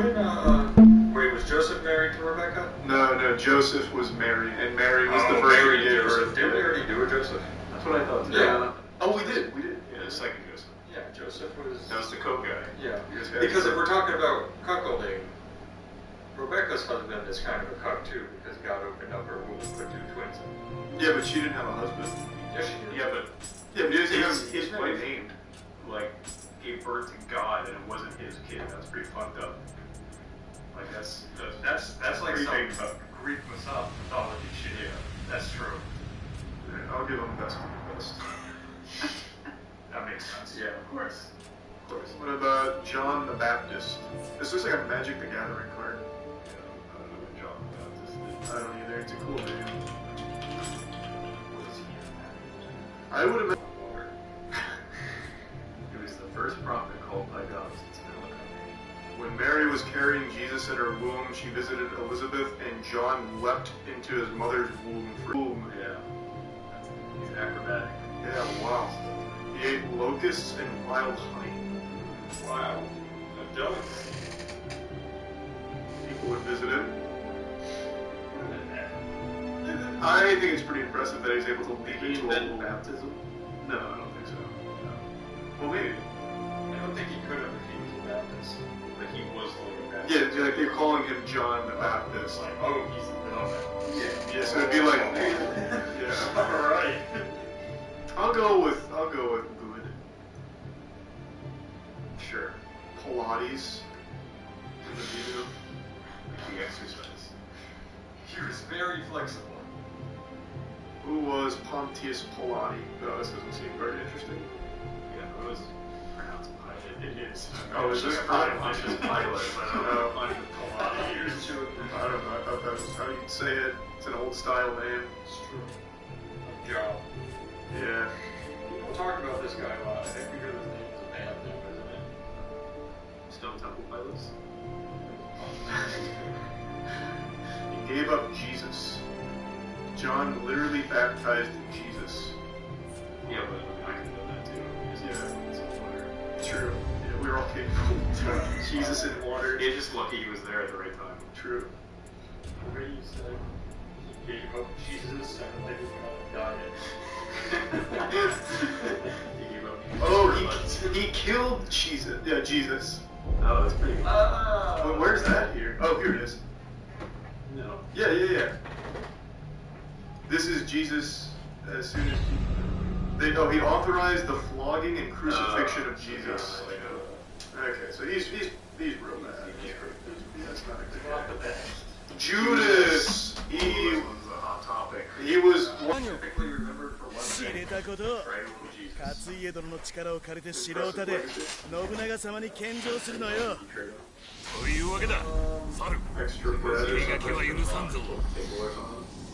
wouldn't, wait, was Joseph married to Rebecca? No, Joseph was married, and Mary was the virgin who gave birth. Did we already do a Joseph? That's what I thought too. Yeah. Oh, we did. Yeah, the second Joseph. Yeah, Joseph was... That was the coke guy. Yeah, because if we're talking about cuckolding, Rebecca's husband is kind of a cuck too, because God opened up her womb and put 2 twins in. Yeah, but she didn't have a husband. Yes, she did. Yeah, but his wife named, like, gave birth to God, and it wasn't his kid. That's pretty fucked up. Like, that's like some Greek mythology shit. Yeah, that's true. Yeah, I'll give him best for the best. That makes sense. Yeah, of course. What about John the Baptist? This looks like a Magic the Gathering card. Yeah, I don't know what John the Baptist is. I don't either. It's a cool name. What is he? I would have. He was the first prophet called by God since Malachi. When Mary was carrying Jesus in her womb, she visited Elizabeth, and John leapt into his mother's womb. Yeah. He's acrobatic. Yeah, wow. He ate locusts and wild honey. Wow. A delicacy. People would visit him. I think it's pretty impressive that he's able to leap into a baptism. No, I don't think so. No. Well, maybe. I don't think he could have if he was a Baptist. Like, he was the Baptist. Yeah, like they're calling him John the Baptist. Like, oh, he's the Baptist. Yeah, so it'd be like, yeah. Alright. I'll go with good. Sure. Pilates. The exercise. He was very flexible. Who was Pontius Pilate? No, this doesn't seem very interesting. Yeah, it was pronounced Pilate. It is. Oh, is this Pontius Pilate? I don't know. Pontius Pilate. I don't know. I thought that was how you'd say it. It's an old style name. It's true. Joe. Yeah. People talk about this guy a lot. I think because his name is a band name, isn't it? Stone Temple Pilots. He gave up Jesus. John literally baptized Jesus. Yeah, but I can know that too. Yeah, it's on water. True. Yeah, we were all capable. Jesus in water. Yeah, just lucky he was there at the right time. True. Where you said he gave up Jesus and they went on a diet. He gave up Jesus. Oh, he killed Jesus. Yeah, Jesus. Oh, that's pretty good. But where's that here? Oh, here it is. No. Yeah. This is Jesus as soon as he authorized the flogging and crucifixion of Jesus. Okay, so he's real bad. That's not a good guy. Judas! He was typically remembered for one thing. Jesus. 勝家殿の力を借りて城を建て信長様に献上するのよ。というわけだ。猿。君がけは許さんぞ。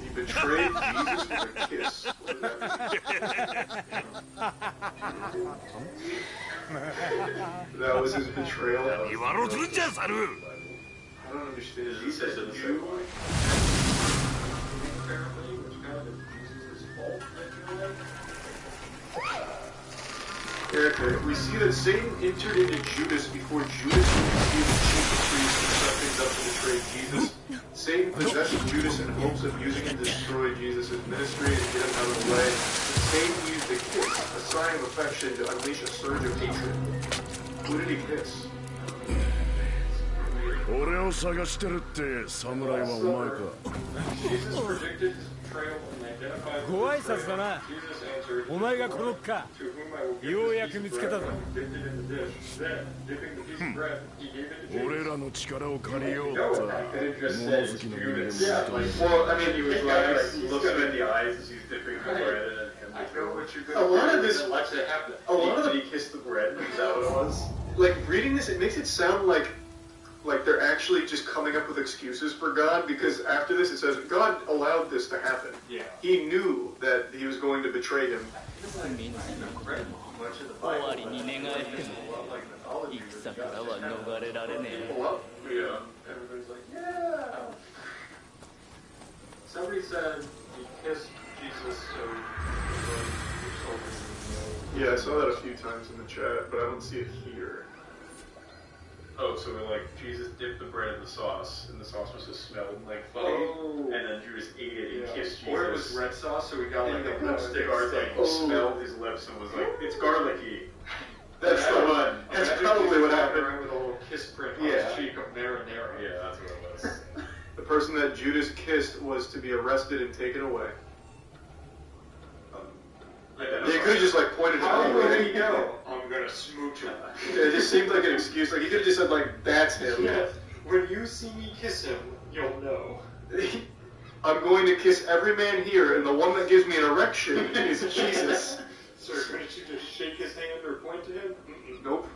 He betrayed Jesus with a kiss. That was his betrayal. 言わろうとるんじゃ、猿。I don't understand. He says it you. Apparently, which kind of Jesus' fault, I feel like. Okay, we see that Satan entered into Judas before Judas refused the chief priest and set things up to betray Jesus. Satan possessed Judas in hopes of using him to destroy Jesus' ministry and get him out of the way. Satan used a kiss, a sign of affection, to unleash a surge of hatred. Who did he kiss? 俺を探してるって侍はお前か。ご挨拶だな。お前がこのか。ようやく見つけたぞ。俺らの力を借りようって物好きの人間も。Well, I mean, he was like, look him in the eyes as he's dipping the bread in. A lot of this, a lot of the, he kissed the bread. Is that what it was? Like reading this, it makes it sound like they're actually just coming up with excuses for God, because after this it says God allowed this to happen. Yeah. He knew that he was going to betray him. Well, yeah. Everybody's like, yeah. Somebody said he kissed Jesus, so yeah, I saw that a few times in the chat, but I don't see it here. Oh, Oh, so like Jesus dipped the bread in the sauce, and the sauce was just smelling like funny, and then Judas ate it and kissed Jesus. Or it was red sauce, so we got like a lipstick. Or like smelled his lips and was like, it's garlicky. That's the one. That's probably what happened. Around with a little kiss print on his cheek of marinara. Yeah, that's what it was. The person that Judas kissed was to be arrested and taken away. They could have just like pointed How out. would he know? I'm gonna smooch him. It just seemed like an excuse. Like he could have just said like, "That's him." Yeah. When you see me kiss him, you'll know. I'm going to kiss every man here, and the one that gives me an erection is Jesus. So couldn't you just shake his hand or point to him? Nope.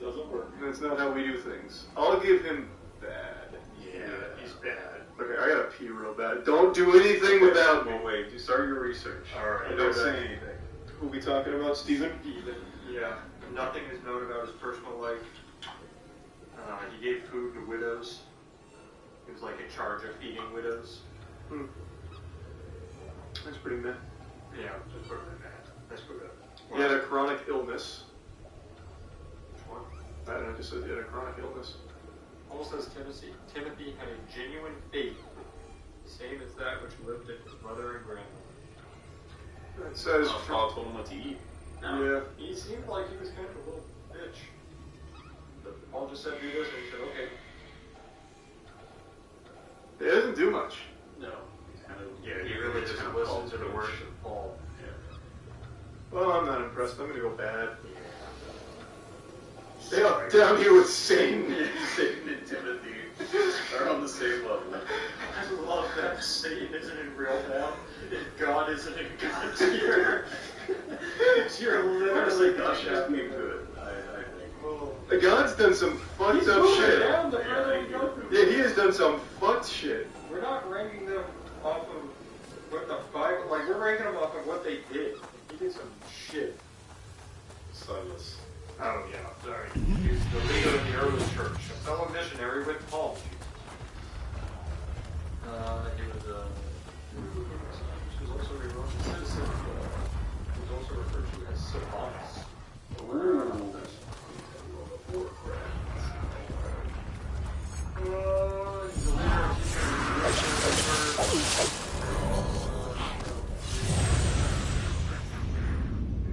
Doesn't work. That's not how we do things. I'll give him bad. Yeah, he's bad. Okay, I gotta pee real bad. Don't do anything without me. Well, wait, you start your research. Alright. Don't say anything. Who we talking about, Stephen? Yeah. Nothing is known about his personal life. He gave food to widows. He was like in charge of feeding widows. That's pretty meh. Yeah, just put it in that. That's good. He had a chronic illness. Which one? I don't know, it just says he had a chronic illness. Paul says Timothy had a genuine faith, same as that which lived in his mother and grandmother. It says. Paul told him what to eat. Yeah. He seemed like he was kind of a little bitch. But Paul just said do this, and he said, okay. It doesn't do much. No. Yeah, he really just listened to the words of Paul. Yeah. Well, I'm not impressed. I'm gonna go bad. Down here with Satan. Satan and Timothy are on the same level. I love that Satan isn't in real form, and God isn't in God's ear. You're literally God should be good, I think. Oh. God's done some fucked up shit. Down the further we go through. Yeah, he has done some fucked shit. We're not ranking them off of what the Bible, like we're ranking them off of what they did. He did some shit. Silas. Oh yeah, sorry. He was the leader of the early church, a fellow missionary with Paul. He was also a Roman citizen. He was also referred to as Silvanus. He's the leader of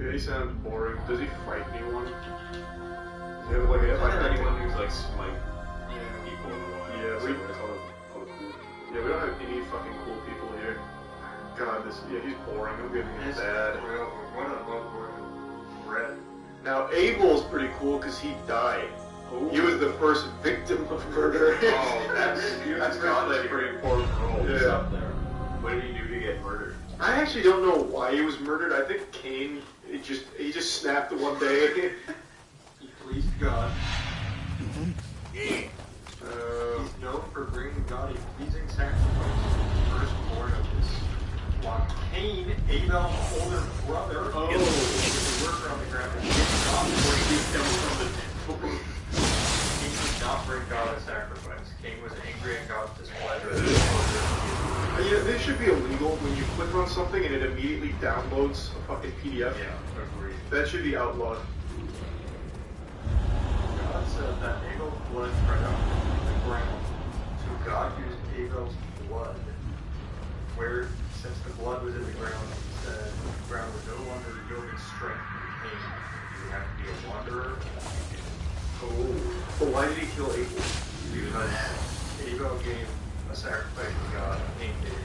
Yeah, he sounds boring. Does he fight anyone? Does he have like anyone who's like smite people in the wild. Yeah, we don't have any fucking cool people here. God, he's boring. I'm giving him bad. One of the most boring red. Now Abel's pretty cool because he died. Ooh. He was the first victim of murder. Oh, that's got a pretty important role. Yeah. He's up there. What did he do to get murdered? I actually don't know why he was murdered. I think Cain, he just snapped one day. He pleased God. He's He's known for bringing God a pleasing sacrifice, firstborn of his flock. Cain, Abel's older brother, was a worker on the ground, and Cain did not bring God a sacrifice. Cain was angry at God's displeasure. Yeah, this should be illegal when you click on something and it immediately downloads a fucking PDF. Yeah, agreed. That should be outlawed. God said that Abel's blood spread out on the ground. So God used Abel's blood, where since the blood was in the ground, he said the ground would no longer yield its strength to Cain. You would have to be a wanderer. But why did he kill Abel? Because Abel gave a sacrifice to God, and Cain did it.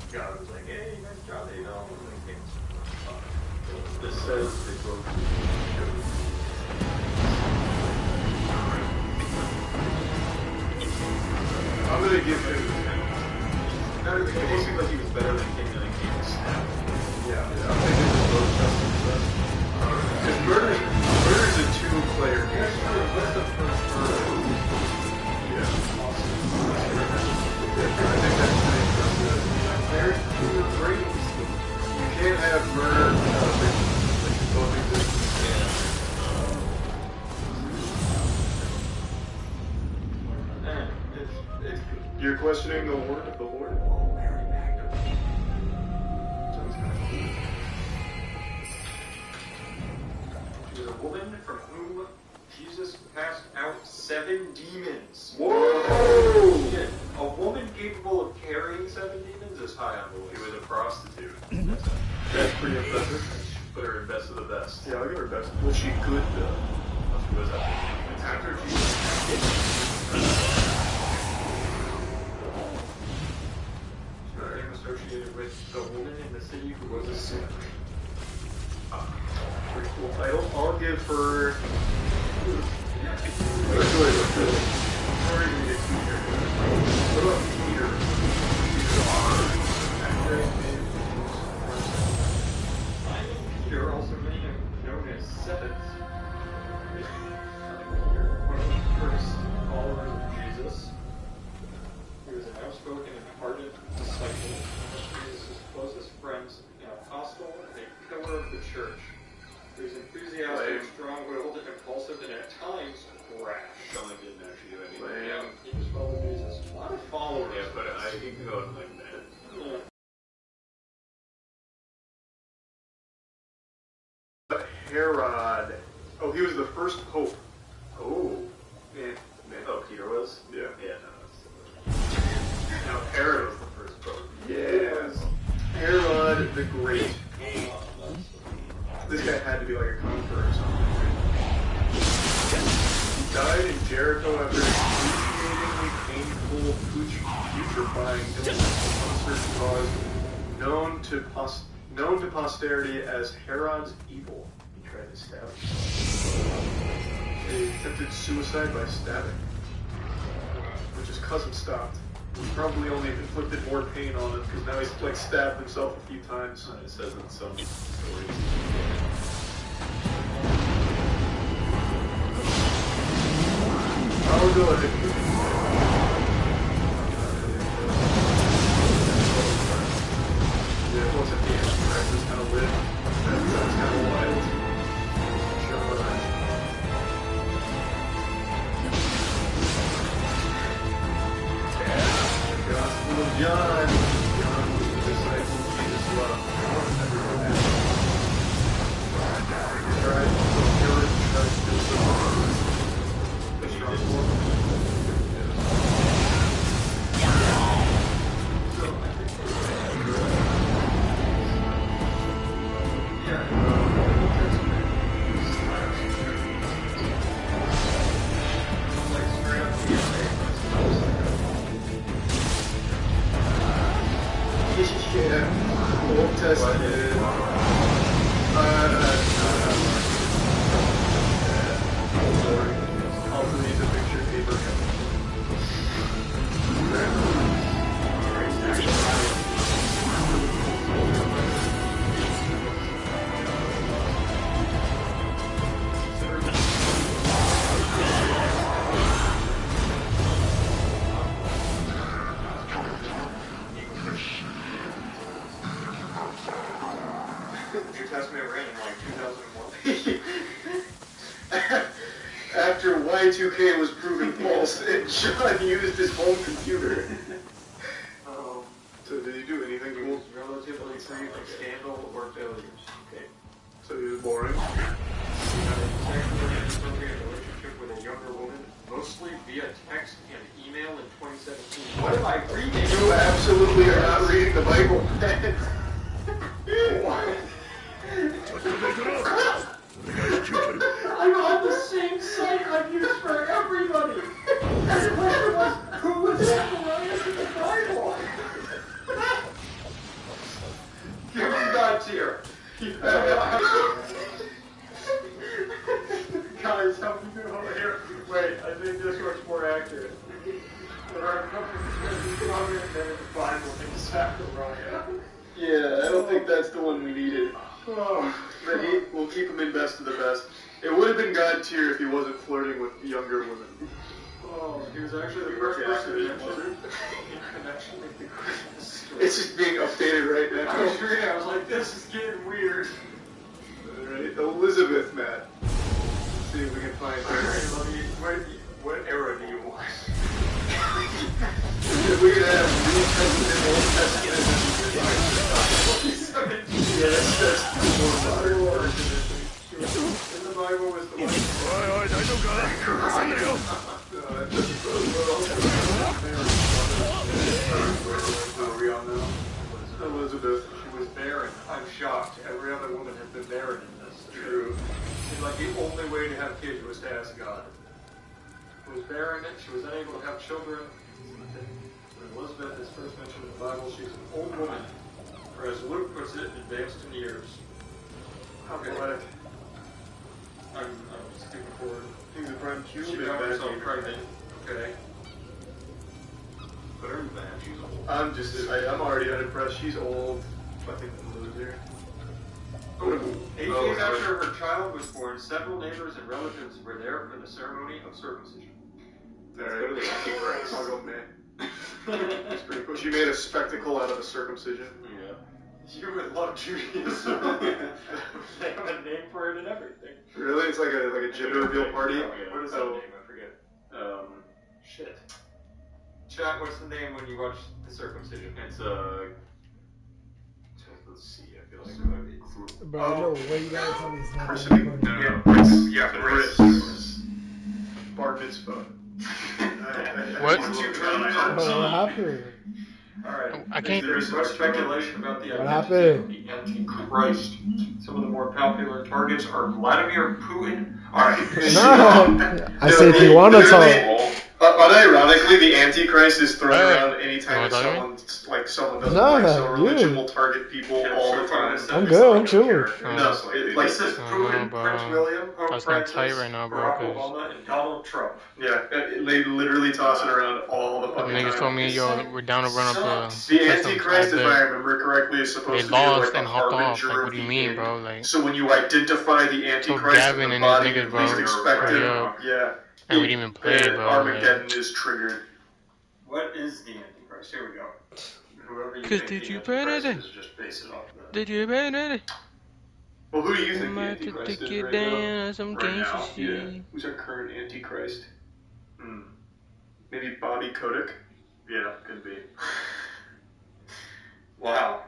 And God was like, hey, nice job, Abel. And Cain was This says they broke. I'm gonna give him. It almost seems like he was better than King and King was snapped. Yeah, I'm gonna give him both justice. Because murder's a two-player game. What's the first murder? Yeah. I think that's pretty. There's two rings. You can't have murder without victims. Like, both exist. You're questioning the word of the Lord? She was a woman from whom Jesus passed out 7 demons. Whoa! Yeah, a woman capable of carrying 7 demons is high on the list. She was a prostitute. That's pretty impressive. Put her in best of the best. Yeah, I'll give her best. Was she good though? She was after Jesus. Name associated with the woman in the city who was a sinner. Pretty cool title. I'll give her. What about Peter? Peter, also known as Seventh. Peter, one of the first followers of Jesus. He was an outspoken and ardent disciple of Jesus' closest friends, an apostle, and a pillar of the church. He was enthusiastic, strong-willed, impulsive, and at times brash. Someone didn't actually do anything. Yeah, he just followed Jesus. A lot of followers. Yeah, but he can go like that. Yeah. Herod. Oh, he was the first pope. Oh. Yeah. Oh, Peter was? Yeah. Yeah, Now Herod was the first pope. Yes. Herod the Great. This guy had to be like a conqueror or something. He died in Jericho after excruciatingly painful, putrefying illness of uncertain cause, known to posterity as Herod's evil. He tried to stab himself. He attempted suicide by stabbing, which his cousin stopped. He probably only inflicted more pain on him because now he's like stabbed himself a few times. It says in some stories. I'll go ahead. Yeah, once at the end, practice kind of lit. That's kind of wild. Sure. Gospel of John. John was the disciple Jesus loved. Tried to kill it, tried to kill someone. Yeah, Old Testament. I'll delete the picture of Abraham. Your Testament ran in like 2001. After Y2K was proven false, and John used his home computer. So did he do anything He cool? was relatively free from scandal or failures. Okay. So he was boring. He had a sexually inappropriate relationship with a younger woman, mostly via text and email in 2017. What am I reading? You absolutely are not reading the Bible. What? ちょっとメトロ俺が引き受ける I'm on the same site I've used for everybody. And the question was, who was Zacharias in the Bible? Give him God's ear. Guys, help me do over here. Wait, I think this looks more accurate. There are a couple of stronger than in the Bible than Zachariah. Yeah, I don't think that's the one we needed. Oh, But we'll keep him in best of the best. It would have been God tier if he wasn't flirting with younger women. oh, he was actually the first person mentioned in connection with the Christmas story. It's just being updated right I now. was reading, I was like, this is getting weird. Alright, Elizabeth, Matt. Let's see if we can find her. Alright, let me, what era do you want? If we could have New Testament, Old Testament, yes, that's more modern. In the Bible was the one. おいおい大丈夫か？なんだよ was barren. She was unable to have children. When Elizabeth is first mentioned in the Bible, she's an old woman, or as Luke puts it, advanced in years. Okay. I'm skipping forward. Things are probably cute. She got herself pregnant. Okay. Put her in the van, she's old. I'm already unimpressed. She's old. Fucking loser. 8 days after her child was born, several neighbors and relatives were there for the ceremony of circumcision. Let's go to the Antichrist. I'll go May. That's pretty cool. She made a spectacle out of a circumcision. Yeah. You would love Judaism. They have a name for it and everything. Really? It's like a gender reveal party? What is that name? I forget. Shit. Chat, what's the name when you watch the circumcision? It's let's see, I feel like Bro, no way you gotta tell me it's not Christening? recording. Yeah, Bris. Bar mitzvah. What? Bro, what happened? Alright. I can't- There's much speculation about the What identity of happened? the Antichrist. Some of the more popular targets are Vladimir Putin. Alright. No, I said if you wanna talk. Unironically, the Antichrist is thrown Hey. around anytime Oh, someone doesn't No, like, so religion you. will target people all the time. I'm good, I'm chilling. No, Like this is Oh, Putin, bro. Prince William, Pope That's not Francis, tight right now, bro, Barack 'cause- Obama, and Donald Trump. Yeah, they literally toss it around all the The fucking niggas time. told me, yo, we're down to run up The the Antichrist, if I remember correctly, is supposed They to be lost like a and hopped off. harbinger Like, of what do you the mean, end. bro? Like, So when you identify the Antichrist Gavin in the and his body, niggas, you bro, least expect hurry it. up. Yeah. and we didn't even play, And bro. Like, Armageddon is triggered. What is the Antichrist? Here we go. Whoever you 'Cause think did the you Antichrist pray is, just base it off that. did you bet it? Well, who do you think I'm the about to Antichrist take is you right now? down some Right gangster now, shit. Yeah. Who's our current Antichrist? Maybe Bobby Kotick? Yeah, could be. Wow.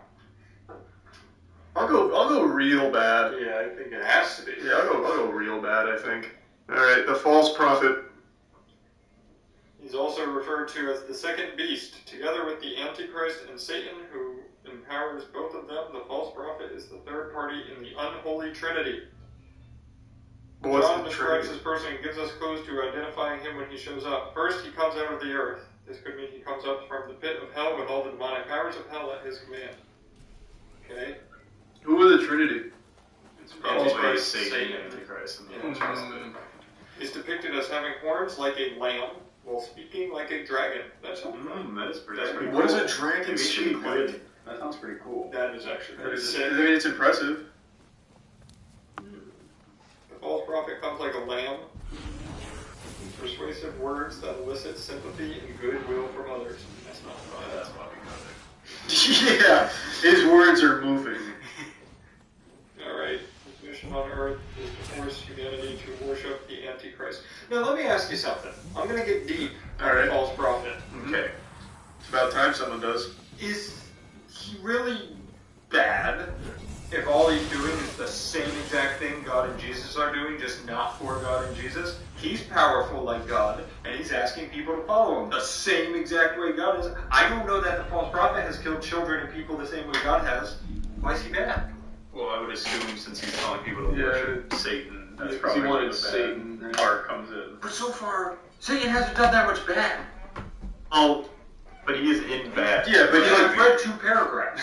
I'll go real bad. Yeah, I think it has to be. Yeah, I'll go real bad, I think. Alright, the false prophet. He's also referred to as the second beast, together with the Antichrist and Satan, who empowers both of them. The false prophet is the third party in the unholy trinity. What's John the describes Trinity? this person and gives us clues to identifying him when he shows up. First, he comes out of the earth. This could mean he comes up from the pit of hell with all the demonic powers of hell at his command. Okay? Who are the Trinity? It's probably Antichrist, Satan, Satan. Antichrist, and the Yeah. Antichrist. He's depicted as having horns like a lamb, while speaking like a dragon. That's That is pretty. That's pretty What does cool. a dragon Maybe speak good. like? That sounds pretty cool. That is actually I pretty mean, sick. it's impressive. The false prophet comes like a lamb, with persuasive words that elicit sympathy and goodwill from others. That's not fun. That's Bobby Kotick. Yeah, his words are moving. Alright, his mission on earth is to force humanity to worship the Antichrist. Now let me ask you something. I'm gonna get deep on Alright. the false prophet. Okay. It's about time someone does. Is he really bad if all he's doing is the same exact thing God and Jesus are doing, just not for God and Jesus? He's powerful like God, and he's asking people to follow him the same exact way God is. I don't know that the false prophet has killed children and people the same way God has. Why is he bad? Well, I would assume since he's telling people to Yeah. worship Satan, that's Because probably he where wanted the bad Satan. part comes in. But so far, Satan hasn't done that much bad. Oh, but he is in bad. Yeah, but I've read 2 paragraphs.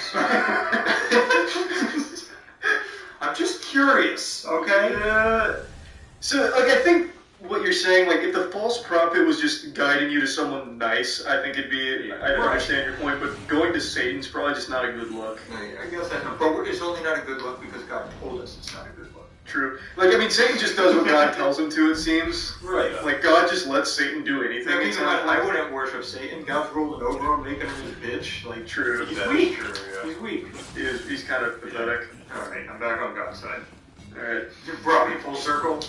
I'm just curious, okay? Yeah. So, like, I think what you're saying, like, if the false prophet was just guiding you to someone nice, I think it'd be, I understand your point, but going to Satan's probably just not a good look. I guess that's not, but it's only not a good look because God told us it's not a good look. True. Like, I mean, Satan just does what God tells him to, it seems. Right. Like, God just lets Satan do anything. I mean, It's not- I wouldn't worship Satan. God's ruling over him, making him his bitch. Like, True. he's That's weak. true, yeah. He's weak. He's kind of pathetic. Alright, I'm back on God's side. Alright. You brought me full circle.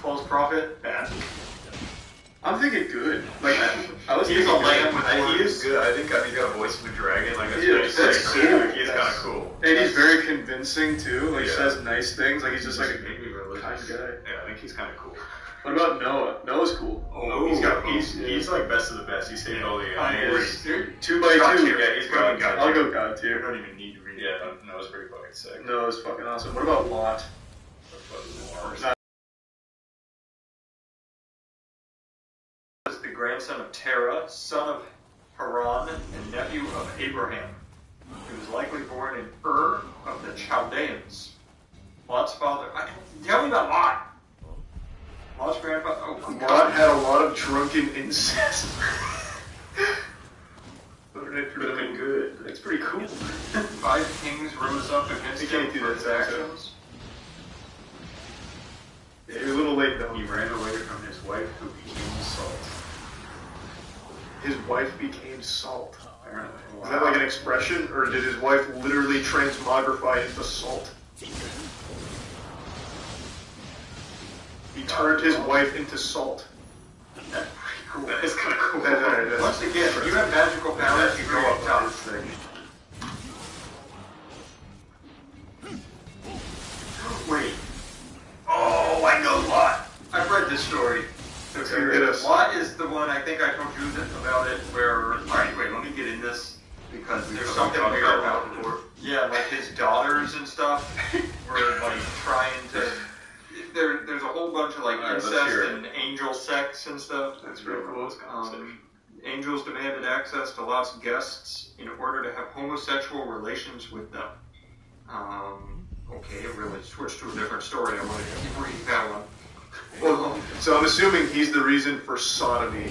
False prophet, bad. I'm thinking good. Like, I was He's a thinking lamb good. with He horns. is good. I think he's got a voice of a dragon. Like that's Yeah, pretty that's sick. cool. He's kind of cool. And he's very convincing, too. Like, he Yeah. says nice things. Like, he's just like a Maybe religious. kind guy. Yeah, I think he's kind of cool. What about Noah? Noah's cool. Oh, he's like best of the best. He saved all the He's- animals. 2 by God 2. tier. Yeah, he's God tier. I'll go God You tier. don't even need to read it. Yeah, Noah's pretty fucking sick. Noah's fucking awesome. What about Lot? Fucking Mars. Not grandson of Terah, son of Haran, and nephew of Abraham. He was likely born in Ur of the Chaldeans. Lot's father. Tell me about Lot. Lot's grandfather. Oh, my Lot God. had a lot of drunken incest. It could have been good. That's pretty cool. 5 kings rose up against You him can't do for that, his Zach. actions. Yeah, you're a little late though. He ran away from his wife, who became salt. His wife became salt. Apparently. Is that like an expression, or did his wife literally transmogrify into salt? He turned his wife into salt. That's pretty cool. That is kind of cool. Once again, you have magical powers, you go up top. Wait. Oh, I know Lot. I've read this story. Hit us. Lot is the one, I think I told you about it, where... Alright, wait, let me get in this, because there's something weird about it. Yeah, like his daughters and stuff were, like, trying to... There's a whole bunch of, like, Let's incest hear it. and angel sex and stuff. That's really cool. Angels demanded access to Lot's guests in order to have homosexual relations with them. Okay, it really switched to a different story. I want to keep reading that one. Well, so I'm assuming he's the reason for sodomy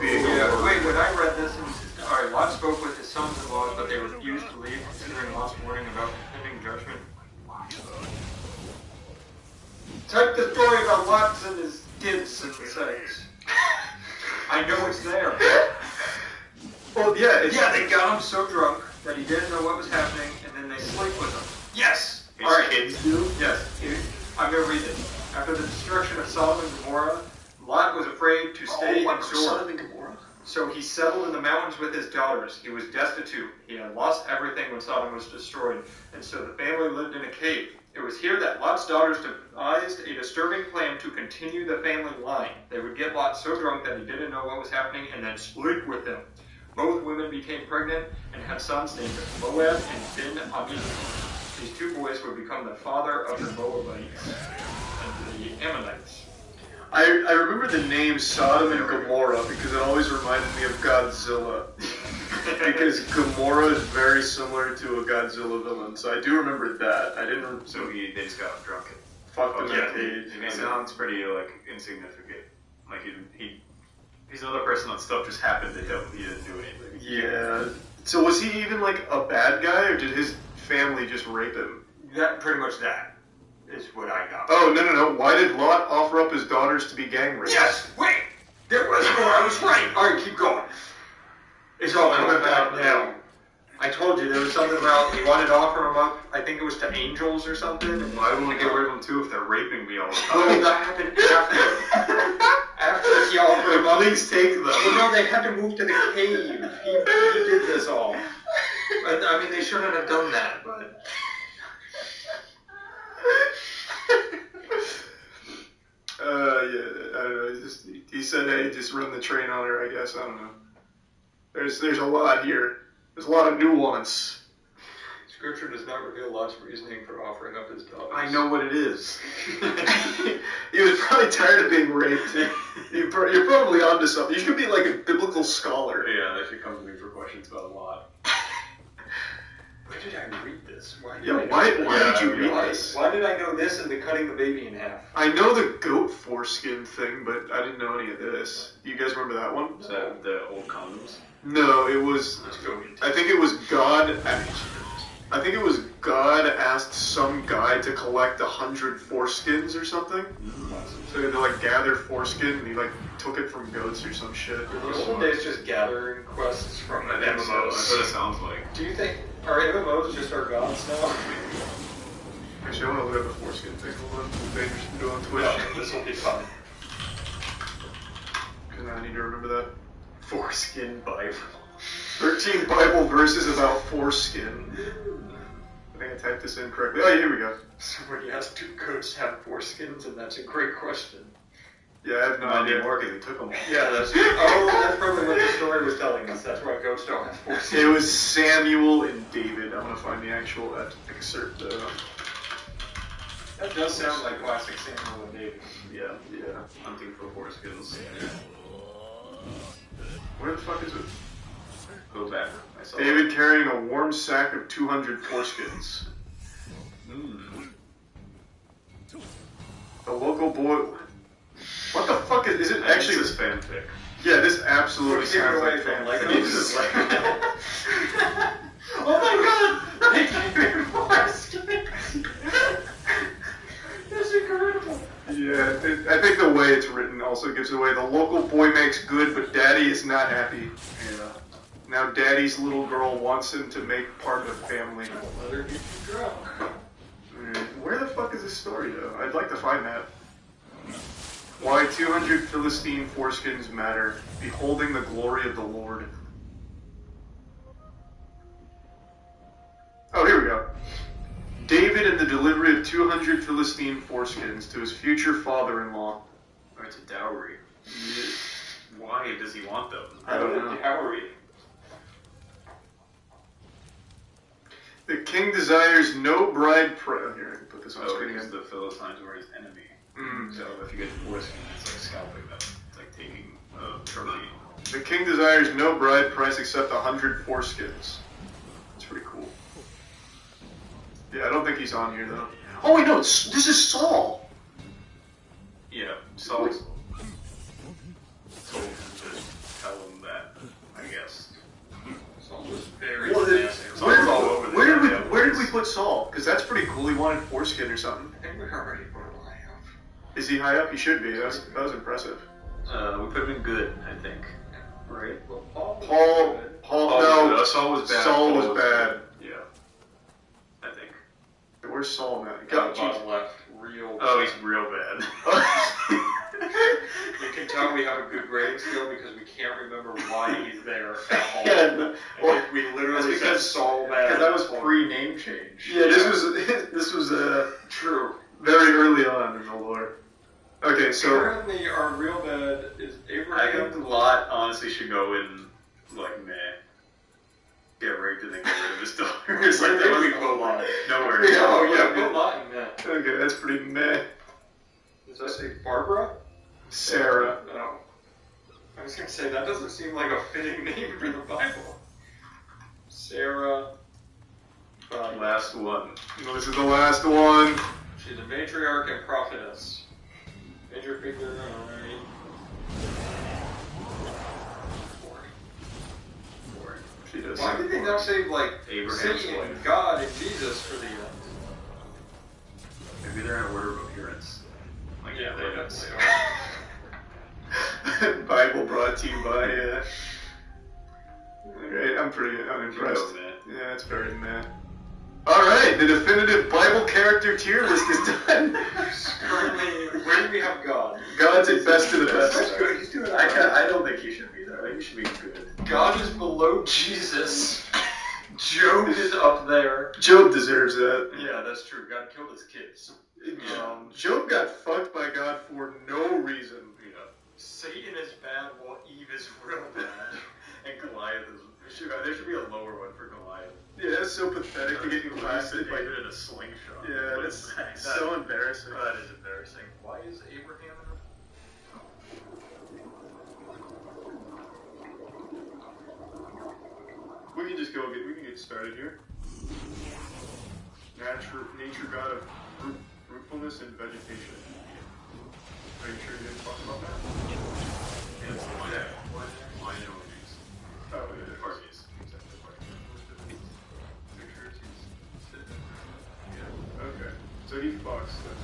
being a Yeah, word. wait, when I read this, alright, Lot spoke with his sons-in-law, but they refused to leave, considering Lot's warning about impending judgment. Type the story about Lot and his kids and sex. I know it's there. Well, yeah, it's, Yeah, they got him so drunk that he didn't know what was happening, and then they sleep with him. Yes! His Alright. kids do? Yes, I'm going to read it. After the destruction of Sodom and Gomorrah, Lot was afraid to stay in Zoar. and Gomorrah. So he settled in the mountains with his daughters. He was destitute. He had lost everything when Sodom was destroyed, and so the family lived in a cave. It was here that Lot's daughters devised a disturbing plan to continue the family line. They would get Lot so drunk that he didn't know what was happening and then sleep with him. Both women became pregnant and had sons named Moab and Ben-Ami. These 2 boys would become the father of the Moabites and the Ammonites. I remember the name Sodom and Gomorrah because it always reminded me of Godzilla. Because Gomorrah is very similar to a Godzilla villain, so I do remember that. I didn't. So they just got drunk and Fuck them yeah, in a cage. he sounds pretty like insignificant. Like he's another person that stuff just happened to him. He didn't do anything. Yeah. So was he even like a bad guy, or did his family just rape him? That pretty much that is what I got. Oh no! Why did Lot offer up his daughters to be gang raped? Yes! Wait! There was more, I was right! Alright, keep going. It's all coming back now. I told you there was something about he wanted to offer them up, I think it was to angels or something. Well, I want to get rid of them too if they're raping me all the Oh, time. that happened after. After he offered them up. Please take them. Well, no, they had to move to the cave. He did this all. I mean, they shouldn't have done that, but... Yeah, I don't know. He said, "Hey, just run the train on her." I guess I don't know. There's a lot here. There's a lot of nuance. Scripture does not reveal Lot's reasoning for offering up his daughters. I know what it is. He was probably tired of being raped. You're probably onto something. You should be like a biblical scholar. Yeah, they should come to me for questions about a lot. Why did I read this? Why did Yeah, I know why this? did you read this? Why did I know this and the cutting the baby in half? I know the goat foreskin thing, but I didn't know any of this. Do you guys remember that one? Is that the old condoms? No, it was. Let's go into I think it was God. I think it was God asked some guy to collect 100 foreskins or something. So he had to like gather foreskin, and he like took it from goats or some shit. the old days just gathering quests from I think so. That's what it MMOs. sounds like. Do you think are MMOs just our gods now? Actually, I want to look up the foreskin thing. Hold on. Dangerous to do on Twitch. No, this will be fun. Because I need to remember that. Foreskin Bible. 13 Bible verses about foreskin. I think I typed this in correctly. Oh, here we go. Somebody asked, do goats have foreskins? And that's a great question. Yeah, I have no Not idea. anymore because he took them all. Yeah, that's that's probably what the story was telling us. That's why goats don't have foreskins. It was Samuel and David. I want to find the actual excerpt. That does sound like classic Samuel and David. Yeah. Hunting for foreskins. Where the fuck is it? Go back. I saw David carrying a warm sack of 200 foreskins. The local boy. What the fuck is it? Actually, this fanfic. yeah, this absolutely Take it sounds away like from fanfic. Legos. Oh my god! They gave me foreskins! That's incredible! Yeah, I think the way it's written also gives it away. The local boy makes good, but daddy is not happy. Yeah. Now daddy's little girl wants him to make part of the family. Let her get you drunk. Where the fuck is this story, though? I'd like to find that. Why 200 Philistine foreskins matter. Beholding the glory of the Lord. Oh, here we go. David and the delivery of 200 Philistine foreskins to his future father-in-law. Oh, it's a dowry. Why does he want them? I don't know. Dowry. The king desires no bride Here, I can put this on Oh, screen because again. the Philistines were his enemy. Mm. So if you get divorced, it's like scalping them. It's like taking a trophy. The king desires no bride price except 100 foreskins. That's pretty cool. Yeah, I don't think he's on here though. Oh wait, no, this is Saul. Yeah, Saul told him to tell him that, I guess. Saul was very nasty. Saul was all over the Where did we put Saul? Because that's pretty cool. He wanted foreskin or something. I think we already put a line up. Is he high up? He should be. That was impressive. We put him in good, I think. Right? Well, Paul. No, Saul was bad. Saul was bad. Yeah. I think. Where's Saul now? got God, bottom left, real. Oh, he's real bad. You can tell we have a good grading skill because we can't remember why he's there at all. Yeah, well, We literally that's said because- Saul bad. because that was pre-name change. Yeah, this was True. very early on in the lore. Okay, so Currently, our real bad is I Abraham. think Lot honestly should go in, like, meh. Get raped and then get rid of his daughter. It's like, that was put Lot? nowhere. Oh yeah, put Lot in that. okay, that's pretty meh. Does that say Barbara? Sarah. No. I was gonna say that doesn't seem like a fitting name for the Bible. Sarah. Last one. No, this is the last one. She's a matriarch and prophetess. Major figure, alright. She does. Why did they not say like Abraham's Satan, wife. God, and Jesus for the end? Maybe they're in order of appearance. Like, Yeah, they that's definitely Bible brought to you by. Okay, I'm impressed. You go, man. Yeah, it's very meh. All right, the definitive Bible character tier list is done. Currently, where do we have God? God's at best to the That's best. good. He's doing I don't think he should be there. I think he should be good. God is below Jesus. Job is up there. Job deserves that. Yeah, that's true. God killed his kids. Job got fucked by God for no reason. Yeah. Satan is bad while Eve is real bad. And Goliath is. There should be a lower one for Goliath. Yeah, that's so pathetic to get blasted by. David in a slingshot. Yeah, What that's is that? so embarrassing. That is embarrassing. Why is Abraham in We can just we can get started here. Nature god of fruitfulness and vegetation. Are you sure you didn't talk about that? Yeah, it's wine and orgies. Oh, yeah. Parties. Exactly. Yeah. Okay. So he fucks. Then.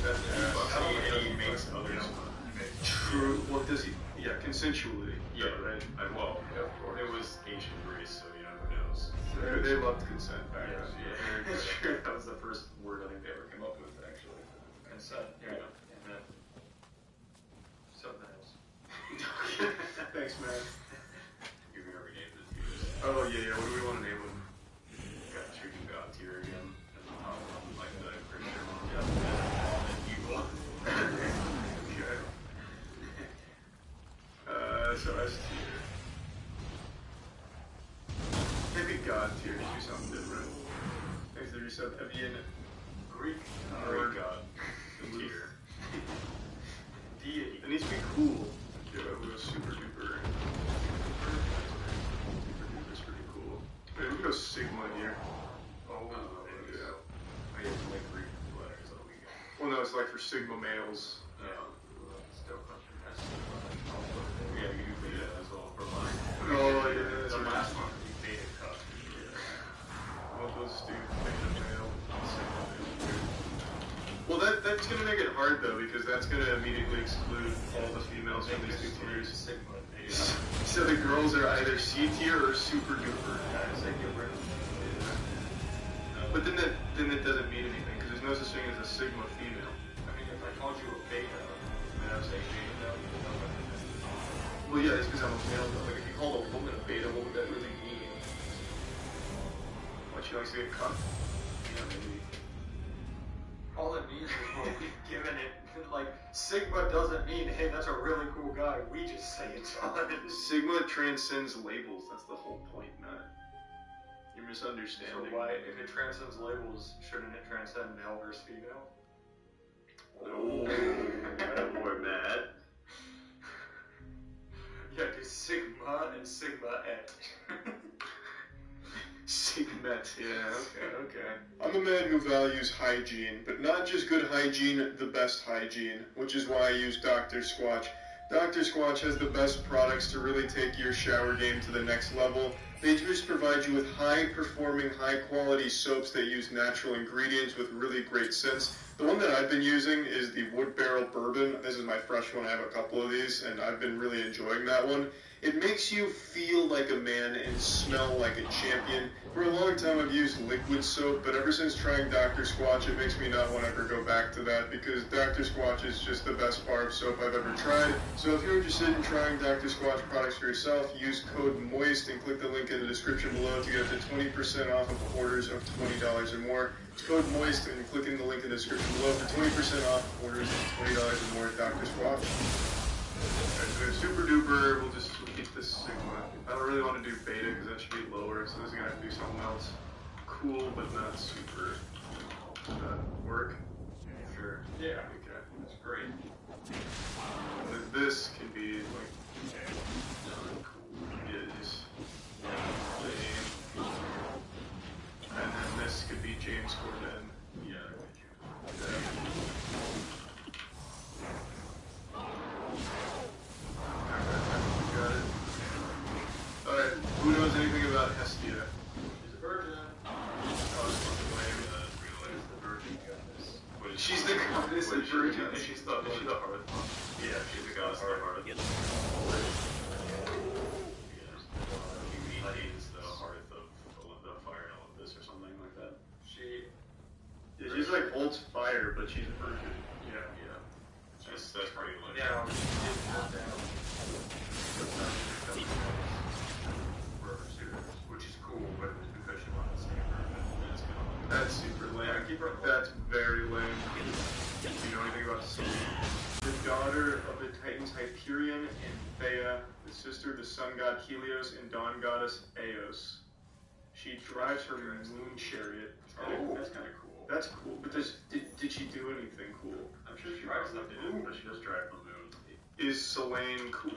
That's He makes others fun. true. Well, does he? Yeah, consensually. Yeah, right. Well, it was ancient Greece, so you know who knows. They loved consent back then. Yeah, it's true. That was the first word I think they ever came up with, actually. consent? Yeah. Something else. Thanks, man. You can rename this here. Oh yeah. What do we want to name him? Got treating God tier again. And the top one, like the Christian one. Yeah. And evil. Okay. So S tier. Maybe God tier. Just do something different. Thanks to reset Evian Greek Great God. Tier. deity. It needs to be cool. Yeah, we go super duper. Sigma males. Yeah, you do beta as well for mine. Oh, yeah, The last one, you beta cut. Both those do beta male. Well, that's gonna make it hard though, because that's gonna immediately exclude all the females from these two tiers. Sigma beta. So the girls are either C tier or super duper. But then that doesn't mean anything, because there's no such thing as a Sigma female. I mean, if I called you a beta, then I would say beta. Well, yeah, it's because I'm a male though. Like, if you called a woman a beta, what would that really mean? What, she likes to get cuffed? Yeah, maybe. All it means is what we've given it. Like, Sigma doesn't mean, hey, that's a really cool guy. We just say it's on. Sigma transcends labels. That's the whole point, Matt. You're misunderstanding. So why, if it transcends labels, shouldn't it transcend male versus female? Oh, that boy, Matt. Yeah, because Sigma and Sigma et. Sigmet, yeah, okay. I'm a man who values hygiene, but not just good hygiene, the best hygiene, which is why I use Dr. Squatch. Dr. Squatch has the best products to really take your shower game to the next level. They just provide you with high-performing, high-quality soaps that use natural ingredients with really great scents. The one that I've been using is the Wood Barrel Bourbon. This is my fresh one. I have a couple of these, and I've been really enjoying that one. It makes you feel like a man and smell like a champion. For a long time, I've used liquid soap, but ever since trying Dr. Squatch, it makes me not want to ever go back to that, because Dr. Squatch is just the best bar of soap I've ever tried. So if you're interested in trying Dr. Squatch products for yourself, use code MOIST and click the link in the description below to get up to 20% off of orders of $20 or more. It's code MOIST and click in the link in the description below for 20% off orders of $20 or more at Dr. Squatch. Alright, so super duper, we'll keep this Sigma. I don't really want to do beta because that should be lower, so this is going to have to do something else. Cool, but not super. Does that work? Sure. Yeah. Okay. That's great. And this can be like, it is and then this could be James Corden. Yeah. Got it. Alright, who knows anything about Hestia? She's a virgin. Oh, it's fucking lame. Realize the virgin goddess. What is She's the goddess of virgins. She's the hearth. Yeah, she's the goddess of the hearth. He means the hearth of the fire Olympus or something like that. Yeah, she's like holds fire, but she's a virgin. Yeah. That's pretty lame. Yeah, she did that down. For her suitors, which is cool, but it was because she wanted to stay virgin. That's super lame. That's very lame. Do you know anything about Selene? The daughter of the Titans Hyperion and Theia, the sister of the sun god Helios and dawn goddess Eos. She drives her moon chariot. Oh, That's kind of cool. That's cool, but did she do anything cool? I'm sure she drives the moon, but she does drive the moon. Is Selene cool?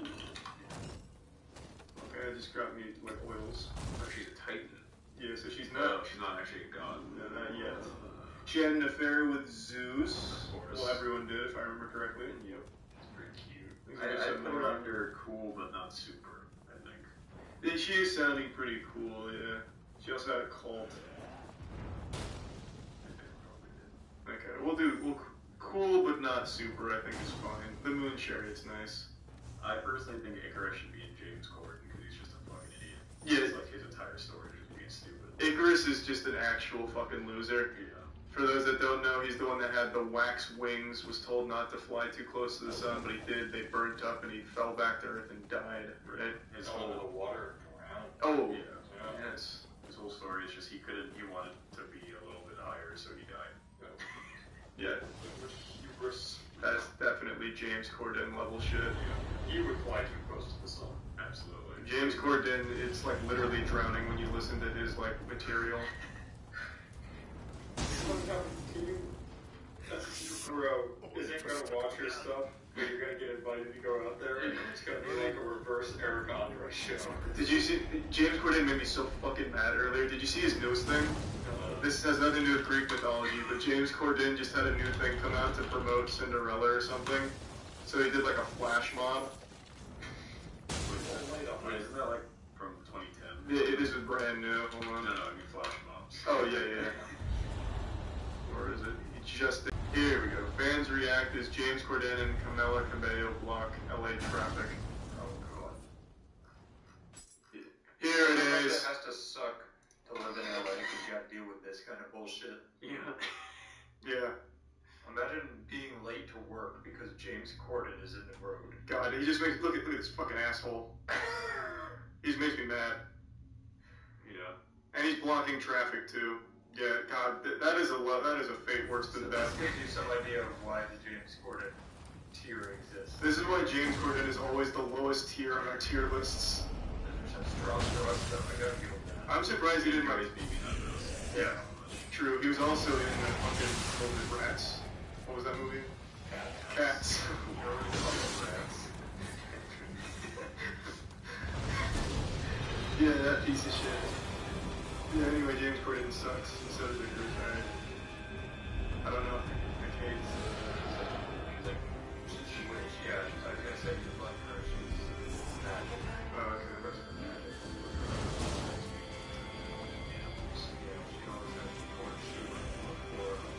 Okay, that just got me like oils. Oh, she's a titan. Yeah, so she's No, not. she's not actually a god. No, not yet. She had an affair with Zeus. Of course. Well, everyone did, if I remember correctly. Yep. It's pretty cute. Things I like put that. her under cool, but not super, I think. Yeah, she is sounding pretty cool, yeah. She also had a cult. Okay, we'll cool but not super, I think is fine. The moon chariot's nice. I personally think Icarus should be in James Corden because he's just a fucking idiot. Yeah. It's like his entire story is just being stupid. Icarus is just an actual fucking loser. Yeah. For those that don't know, he's the one that had the wax wings, was told not to fly too close to the sun, but he did. They burnt up and he fell back to Earth and died, right? His All the whole water around. Oh, yeah. yes. His whole story is just he wanted to be a little bit higher, so he died. Yeah. Hubris. That's definitely James Corden level shit. You would fly too close to the sun. Absolutely. James Corden, it's like literally drowning when you listen to his like material. Bro, isn't gonna watch your stuff, but you're gonna get invited to go out there, and it's gonna be like a reverse Eric Andre show. Did you see, James Corden made me so fucking mad earlier. Did you see his nose thing? This has nothing to do with Greek mythology, but James Corden just had a new thing come out to promote Cinderella or something. So he did like a flash mob. Wait, isn't that like from 2010? Yeah, this is brand new. Hold on. No, I mean flash mobs. Oh, yeah. Or is it? Just here we go. Fans react as James Corden and Camila Cabello block LA traffic. Oh, God. Here it is. It has to suck to live in LA because you gotta deal with this kind of bullshit. Yeah. Yeah. Imagine being late to work because James Corden is in the road. God, he just makes look at this fucking asshole. He just makes me mad. Yeah. And he's blocking traffic too. Yeah, God, that is a fate worse than This death. gives you some idea of why the James Corden tier exists. This is why James Corden is always the lowest tier on our tier lists. There's some strong stuff I gotta deal with. I'm surprised he didn't Always write. beat me on this. Yeah, true. He was also in the fucking movie Rats. What was that movie? Cats. Yeah, that piece of shit. Yeah, anyway, James Corden sucks. So does Icarus, alright. I don't know. I can't. Yeah, I was gonna say you like her. She's Oh, okay. she always has the court shoe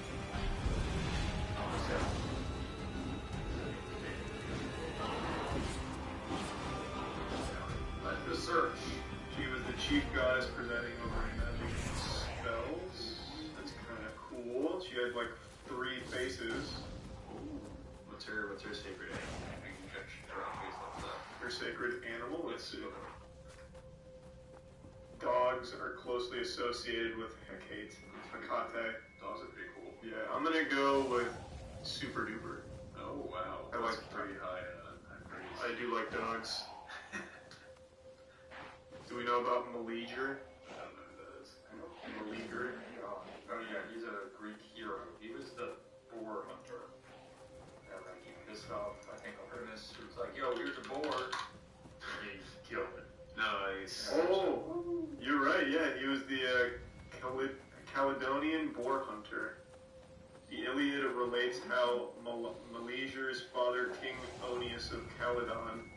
Research. She was the chief goddess presiding over magic spells. That's kind of cool. She had like 3 faces. Ooh. What's her sacred animal? I can check her face like that. Her sacred animal. Let's see. Dogs are closely associated with Hecate. Hecate. Dogs are pretty cool. Yeah, I'm gonna go with Super Duper. Oh, wow. I like That's pretty high praise. I do like dogs. Do we know about Meleager? I don't know who that is. Meleager? Oh yeah, he's a Greek hero. He was the boar hunter. And then he pissed off, I think, Artemis, who was like, yo, here's a boar. And he killed it. Nice. Oh, you're right. Yeah, he was the Caledonian boar hunter. The Iliad relates how Meleager's father, King Oeneus of Caledon,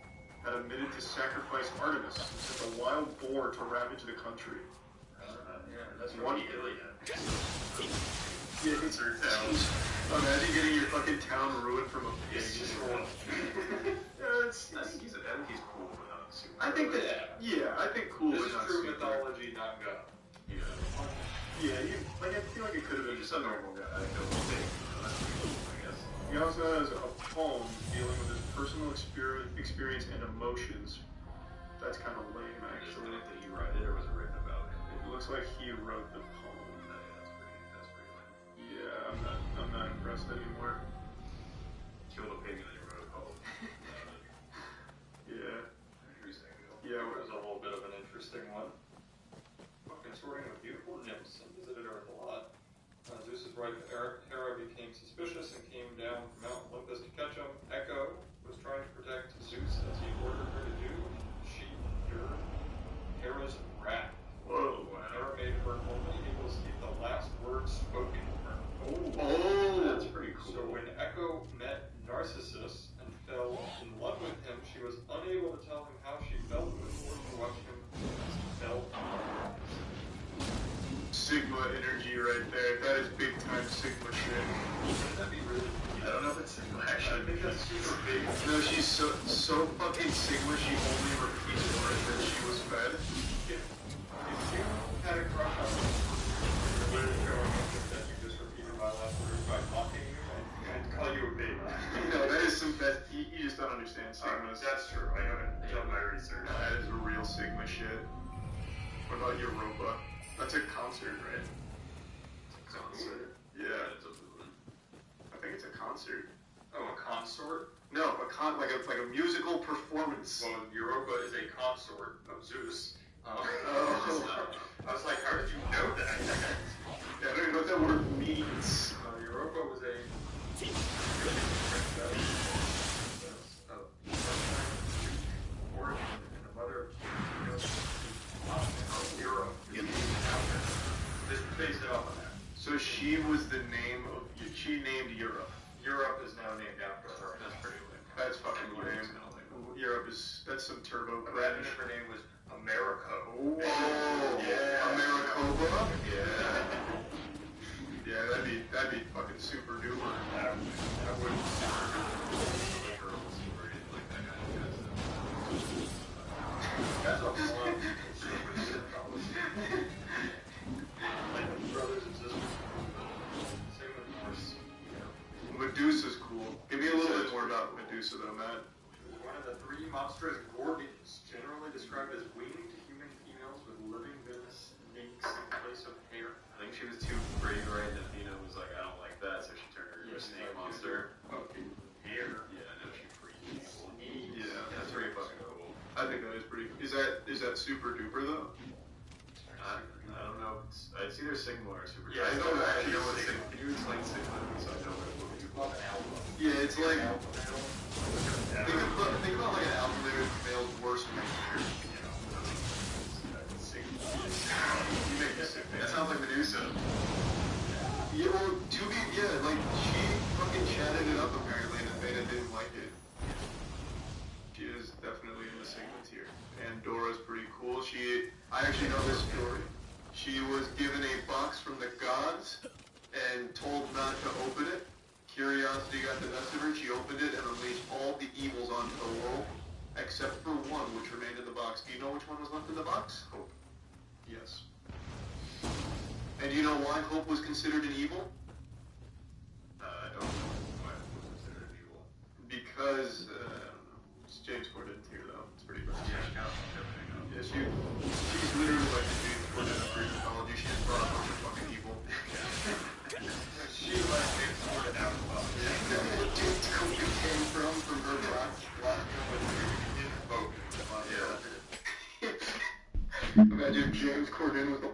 had omitted to sacrifice Artemis and sent a wild boar to ravage the country. Yeah, that's One- what he did. Yeah, it's her town. Imagine getting your fucking town ruined from a pig. Yeah, I think he's cool, but not super. I think that. Yeah, I think cool This is is not true super. mythology, not God. Yeah. Yeah, I feel like it could have been Just just a normal guy. I guess. He also has a poem dealing with his personal experience and emotions. That's kind of lame, actually. Did he write it or was it written about him? It looks like he wrote the poem. That's pretty lame. Yeah, I'm not impressed anymore. Killed a pig and then he wrote a poem. Yeah. Interesting. Yeah, It was a little bit of an interesting one. Consorting with beautiful nymphs and visited Earth a lot. Zeus's wife Hera became suspicious and came down from Mount Olympus to catch him. Echo was trying to protect Zeus as he ordered her to do. She endured Hera's wrath. Whoa. Hera made her only able to speak the last words spoken to her. Oh, That's pretty cool. So when Echo met Narcissus and fell in love with him, she was unable to tell him how she felt or to watch him as he felt. Sigma energy right there. That is big time Sigma shit. Wouldn't that be really? I don't know if it's single I actually. think that's super big. No, she's so fucking Sigma. She only repeats words that she was fed. If you had a crush on me, you're literally showing me that you just repeated my last words by mocking you and call you a baby. No, that is some. That you just don't understand Sigmas. That's true. I haven't done my research. That is real Sigma shit. What about Europa? That's a concert, right? Concert. Yeah. It's a movement. I think it's a concert. Oh, a consort? No, like a musical performance. Well, Europa is a consort of Zeus. Oh. I was like, how did you know that? Yeah, I don't even know what that word means. Europa was a origin and the mother of Europe. This based it off of That's some turbo Imagine crash. if her name was America. Oh, Yeah. Americopa? Yeah. Yeah, that'd be fucking super duper. That would That's a fun like brothers and sisters. Same with Morse. Medusa's cool. Give me a little bit more about Medusa though, Matt. One of the three monstrous gorgons, generally described as winged human females with living venomous snakes in place of hair. I think she was too pretty, right? And Athena was like, I don't like that, so she turned her into a snake monster. Okay. Hair. Yeah, no, she's pretty evil. Yeah, That's pretty fucking cool. I think that is pretty. Is that super duper though? I don't know. It's either Sigma or Super. Yeah, I I don't know actually know what Sigma. Sigma. Can you explain Sigma so I know what you Love an album. Yeah, it's like Think think about like an album that male's worst nightmare. You make me sick. That sounds like Medusa. Yeah, well, like she fucking chatted it up apparently, and Athena didn't like it. She is definitely in the Sigma tier. And Dora's pretty cool. I actually know this story. She was given a box from the gods and told not to open it. Curiosity got the best of her. She opened it and unleashed all the evils onto the world, except for one, which remained in the box. Do you know which one was left in the box? Hope. Yes. And do you know why Hope was considered an evil? I don't know why it was considered an evil. Because, I don't know. It's James Corden tier though. It's pretty bad. Yeah, everything up. Yeah, she's literally like the James Corden of Greek mythology. She just brought up a bunch of fucking evil. She let James Corden out of love. James Corden came from her black Oh, Yeah. Imagine James Corden with a